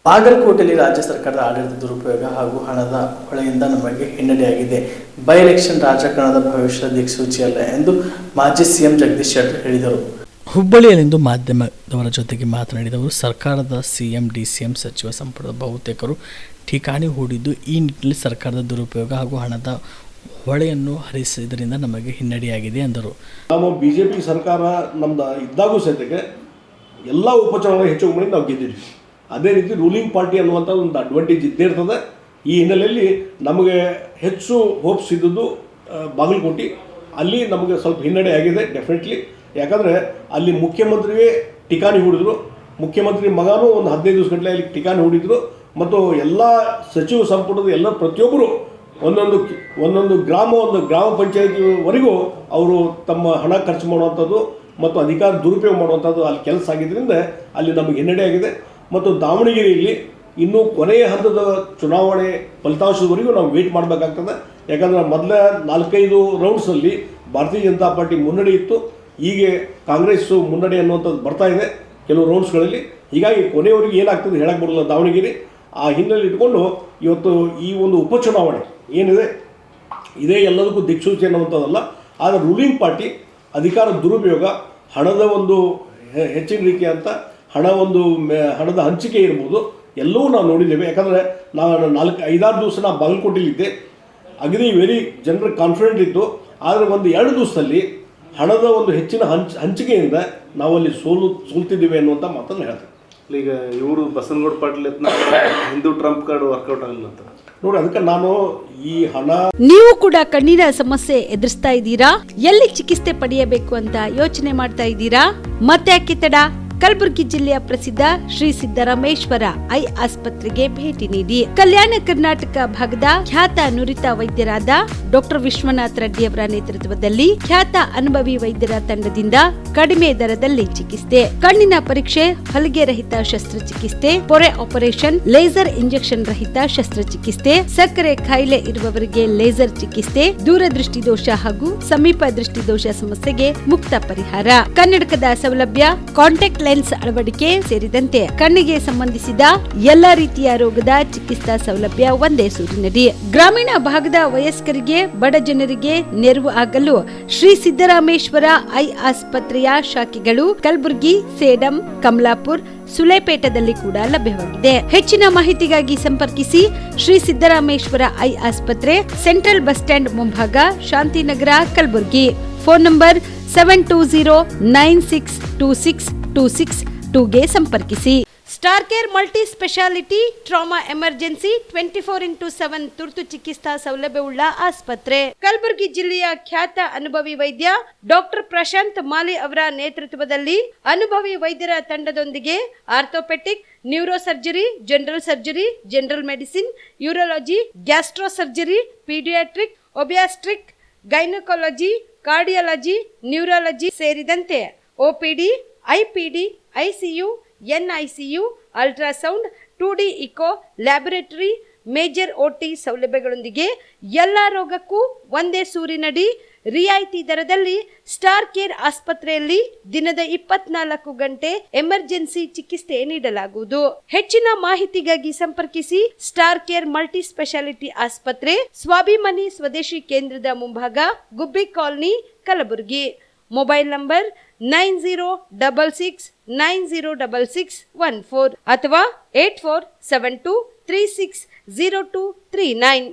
ಬಾಗಲಕೋಟೆಯಲ್ಲಿ ರಾಜ್ಯ ಸರ್ಕಾರದ ಆಡಳಿತ ದುರುಪಯೋಗ ಹಾಗೂ ಹಣದ ಹೊಳೆಯಿಂದ ನಮಗೆ ಹಿನ್ನಡೆಯಾಗಿದೆ. ಬೈ ಎಲೆಕ್ಷನ್ ರಾಜಕಾರಣದ ಭವಿಷ್ಯದ ದಿಕ್ಸೂಚಿಯಲ್ಲ ಎಂದು ಮಾಜಿ ಸಿಎಂ ಜಗದೀಶ್ ಶೆಟ್ಟರ್ ಹೇಳಿದರು. ಹುಬ್ಬಳ್ಳಿಯಲ್ಲಿಂದು ಮಾಧ್ಯಮದವರ ಜೊತೆಗೆ ಮಾತನಾಡಿದ ಅವರು, ಸರ್ಕಾರದ ಸಿಎಂ, ಡಿಸಿಎಂ, ಸಚಿವ ಸಂಪುಟದ ಬಹುತೇಕರು ಠಿಕಾಣಿ ಹೂಡಿದ್ದು ಈ ನಿಟ್ಟಿನಲ್ಲಿ ಸರ್ಕಾರದ ದುರುಪಯೋಗ ಹಾಗೂ ಹಣದ ಹೊಳೆಯನ್ನು ಹರಿಸಿದ್ದರಿಂದ ನಮಗೆ ಹಿನ್ನಡೆಯಾಗಿದೆ ಎಂದರು. ನಾವು ಬಿಜೆಪಿ ಸರ್ಕಾರ ನಮ್ದು ಇದ್ದಾಗೂ ಸಹಿತ ಎಲ್ಲ ಉಪಚುನಾವಣೆ ಹೆಚ್ಚು ಮಾಡಿ ನಾವು ಗೆದ್ದಿದ್ವಿ. ಅದೇ ರೀತಿ ರೂಲಿಂಗ್ ಪಾರ್ಟಿ ಅನ್ನುವಂಥ ಒಂದು ಅಡ್ವಾಂಟೇಜ್ ಇದ್ದೇ ಇರ್ತದೆ. ಈ ಹಿನ್ನೆಲೆಯಲ್ಲಿ ನಮಗೆ ಹೆಚ್ಚು ಹೋಪ್ಸ್ ಇದ್ದದ್ದು ಬಾಗಲಕೋಟೆ. ಅಲ್ಲಿ ನಮಗೆ ಸ್ವಲ್ಪ ಹಿನ್ನಡೆ ಆಗಿದೆ ಡೆಫಿನೆಟ್ಲಿ. ಯಾಕಂದರೆ ಅಲ್ಲಿ ಮುಖ್ಯಮಂತ್ರಿಯೇ ಠಿಕಾಣಿ ಹೂಡಿದ್ರು, ಮುಖ್ಯಮಂತ್ರಿ ಮಗನೂ ಒಂದು 15 ದಿವಸ ಗಟ್ಟಲೆ ಅಲ್ಲಿ ಠಿಕಾಣಿ ಹೂಡಿದ್ರು. ಮತ್ತು ಎಲ್ಲ ಸಚಿವ ಸಂಪುಟದ ಎಲ್ಲ ಪ್ರತಿಯೊಬ್ಬರು ಒಂದೊಂದು ಗ್ರಾಮ ಪಂಚಾಯತಿವರೆಗೂ ಅವರು ತಮ್ಮ ಹಣ ಖರ್ಚು ಮಾಡುವಂಥದ್ದು ಮತ್ತು ಅಧಿಕಾರ ದುರುಪಯೋಗ ಮಾಡುವಂಥದ್ದು ಅಲ್ಲಿ ಕೆಲಸ ಆಗಿದ್ದರಿಂದ ಅಲ್ಲಿ ನಮಗೆ ಹಿನ್ನಡೆ ಆಗಿದೆ. ಮತ್ತು ದಾವಣಗೆರೆಯಲ್ಲಿ ಇನ್ನೂ ಕೊನೆಯ ಹಂತದ ಚುನಾವಣೆ ಫಲಿತಾಂಶದವರೆಗೂ ನಾವು ವೇಟ್ ಮಾಡಬೇಕಾಗ್ತದೆ. ಯಾಕಂದರೆ ಮೊದಲ 4-5 ರೌಂಡ್ಸಲ್ಲಿ ಭಾರತೀಯ ಜನತಾ ಪಾರ್ಟಿ ಮುನ್ನಡೆ ಇತ್ತು. ಈಗ ಕಾಂಗ್ರೆಸ್ಸು ಮುನ್ನಡೆ ಅನ್ನುವಂಥದ್ದು ಬರ್ತಾ ಇದೆ ಕೆಲವು ರೌಂಡ್ಸ್ಗಳಲ್ಲಿ. ಹೀಗಾಗಿ ಕೊನೆಯವರೆಗೆ ಏನಾಗ್ತದೆ ಹೇಳಕ್ಕೆ ಬರೋಲ್ಲ ದಾವಣಗೆರೆ. ಆ ಹಿನ್ನೆಲೆ ಇಟ್ಕೊಂಡು ಇವತ್ತು ಈ ಒಂದು ಉಪಚುನಾವಣೆ ಏನಿದೆ ಇದೇ ಎಲ್ಲದಕ್ಕೂ ದಿಕ್ಸೂಚಿ ಅನ್ನುವಂಥದ್ದಲ್ಲ. ಆದರೆ ರೂಲಿಂಗ್ ಪಾರ್ಟಿ ಅಧಿಕಾರ ದುರುಪಯೋಗ, ಹಣದ ಒಂದು ಹೆಚ್ಚಿನ ರೀತಿಯ ಅಂತ ಹಣದ ಹಂಚಿಕೆ ಇರ್ಬೋದು, ಎಲ್ಲವೂ ನಾವು ನೋಡಿದ್ದೇವೆ. ಯಾಕಂದರೆ ನಾನು 4-5-6 ದಿವಸ ನಾನು ಬಾಗಲಕೋಟೆಯಲ್ಲಿದ್ದೆ. ಅಗದಿ ವೆರಿ ಜನರ ಕಾನ್ಫಿಡೆಂಟ್ ಇತ್ತು. ಆದರೆ 1-2 ದಿವಸದಲ್ಲಿ ಹಣದ ಒಂದು ಹೆಚ್ಚಿನ ಹಂಚಿಕೆಯಿಂದ ನಾವಲ್ಲಿ ಸೋಲ್ತಿದ್ದೇವೆ ಅನ್ನುವಂಥ ಮಾತನ್ನು ಹೇಳ್ತಾರೆ. ಈಗ ಇವರು Basanagouda Patil Hindu trump card work out ಆಗಲ್ಲ ಅಂತ ನೋಡಿ. ಅದಕ್ಕೆ ನಾನು ಈ ಹಣ, ನೀವು ಕೂಡ ಕಣ್ಣಿನ ಸಮಸ್ಯೆ ಎದುರಿಸ್ತಾ ಇದ್ದೀರಾ? ಎಲ್ಲಿ ಚಿಕಿತ್ಸೆ ಪಡೆಯಬೇಕು ಅಂತ ಯೋಚನೆ ಮಾಡ್ತಾ ಇದ್ದೀರಾ? ಮತ್ತೆ ಯಾಕೆ ತಡ? ಕಲಬುರಗಿ ಜಿಲ್ಲೆಯ ಪ್ರಸಿದ್ಧ ಶ್ರೀ ಸಿದ್ದರಾಮೇಶ್ವರ ಐ ಆಸ್ಪತ್ರೆಗೆ ಭೇಟಿ ನೀಡಿ ಕಲ್ಯಾಣ ಕರ್ನಾಟಕ ಭಾಗದ ಖ್ಯಾತ ನುರಿತ ವೈದ್ಯರಾದ ಡಾಕ್ಟರ್ ವಿಶ್ವನಾಥ್ ರೆಡ್ಡಿ ಅವರ ನೇತೃತ್ವದಲ್ಲಿ ಖ್ಯಾತ ಅನುಭವಿ ವೈದ್ಯರ ತಂಡದಿಂದ ಕಡಿಮೆ ದರದಲ್ಲಿ ಚಿಕಿತ್ಸೆ, ಕಣ್ಣಿನ ಪರೀಕ್ಷೆ, ಹೊಲಿಗೆ ರಹಿತ ಶಸ್ತ್ರಚಿಕಿತ್ಸೆ, ಪೊರೆ ಆಪರೇಷನ್, ಲೇಸರ್ ಇಂಜೆಕ್ಷನ್ ರಹಿತ ಶಸ್ತ್ರಚಿಕಿತ್ಸೆ, ಸಕ್ಕರೆ ಕಾಯಿಲೆ ಇರುವವರಿಗೆ ಲೇಸರ್ ಚಿಕಿತ್ಸೆ, ದೂರದೃಷ್ಟಿ ದೋಷ ಹಾಗೂ ಸಮೀಪ ದೃಷ್ಟಿ ದೋಷ ಸಮಸ್ಯೆಗೆ ಮುಕ್ತ ಪರಿಹಾರ, ಕನ್ನಡಕದ ಸೌಲಭ್ಯ, ಕಾಂಟ್ಯಾಕ್ಟ್ ಲೆನ್ಸ್ ಅಳವಡಿಕೆ ಸೇರಿದಂತೆ ಕಣ್ಣಿಗೆ ಸಂಬಂಧಿಸಿದ ಎಲ್ಲಾ ರೀತಿಯ ರೋಗದ ಚಿಕಿತ್ಸಾ ಸೌಲಭ್ಯ ಒಂದೇ ಸೂರಿನಡಿ. ಗ್ರಾಮೀಣ ಭಾಗದ ವಯಸ್ಕರಿಗೆ, ಬಡ ಜನರಿಗೆ ನೆರವು ಆಗಲು ಶ್ರೀ ಸಿದ್ದರಾಮೇಶ್ವರ ಐ ಆಸ್ಪತ್ರೆಯ ಶಾಖೆಗಳು ಕಲಬುರಗಿ, ಸೇಡಂ, ಕಮಲಾಪುರ್, ಸುಲೇಪೇಟದಲ್ಲಿ ಕೂಡ ಲಭ್ಯವಾಗಿದೆ. ಹೆಚ್ಚಿನ ಮಾಹಿತಿಗಾಗಿ ಸಂಪರ್ಕಿಸಿ ಶ್ರೀ ಸಿದ್ದರಾಮೇಶ್ವರ ಐ ಆಸ್ಪತ್ರೆ, ಸೆಂಟ್ರಲ್ ಬಸ್ ಸ್ಟ್ಯಾಂಡ್ ಮುಂಭಾಗ, ಶಾಂತಿನಗರ, ಕಲಬುರಗಿ. ಫೋನ್ ನಂಬರ್ 72096262622ಗೆ ಸಂಪರ್ಕಿಸಿ. Star care multi speciality trauma emergency 24x7 ತುರ್ತು ಚಿಕಿತ್ಸಾ ಸೌಲಭ್ಯವುಳ್ಳ ಆಸ್ಪತ್ರೆ. ಕಲಬುರಗಿ ಜಿಲ್ಲೆಯ ಖ್ಯಾತ ಅನುಭವಿ ವೈದ್ಯ ಡಾಕ್ಟರ್ ಪ್ರಶಾಂತ್ ಮಾಲಿ ಅವರ ನೇತೃತ್ವದಲ್ಲಿ ಅನುಭವಿ ವೈದ್ಯರ ತಂಡದೊಂದಿಗೆ orthopaedic, neuro surgery, general surgery, general medicine, urology, gastro surgery, paediatric, obstetric, gynaecology, cardiology, neurology ಸೇರಿದಂತೆ OPD, IPD, ICU, NICU, ultrasound, 2D echo, laboratory, major OT ಸೌಲಭ್ಯಗಳೊಂದಿಗೆ ಎಲ್ಲಾ ರೋಗಕ್ಕೂ ಒಂದೇ ಸೂರಿನಡಿ ರಿಯಾಯಿತಿ ದರದಲ್ಲಿ ಸ್ಟಾರ್ ಕೇರ್ ಆಸ್ಪತ್ರೆಯಲ್ಲಿ ದಿನದ 24 ಗಂಟೆ ಎಮರ್ಜೆನ್ಸಿ ಚಿಕಿತ್ಸೆ ನೀಡಲಾಗುವುದು. ಹೆಚ್ಚಿನ ಮಾಹಿತಿಗಾಗಿ ಸಂಪರ್ಕಿಸಿ ಸ್ಟಾರ್ ಕೇರ್ ಮಲ್ಟಿ ಸ್ಪೆಷಾಲಿಟಿ ಆಸ್ಪತ್ರೆ, ಸ್ವಾಭಿಮಾನಿ ಸ್ವದೇಶಿ ಕೇಂದ್ರದ ಮುಂಭಾಗ, ಗುಬ್ಬಿ ಕಾಲನಿ, ಕಲಬುರಗಿ. ಮೊಬೈಲ್ ನಂಬರ್ 9066906614 ಅಥವಾ 8472360239.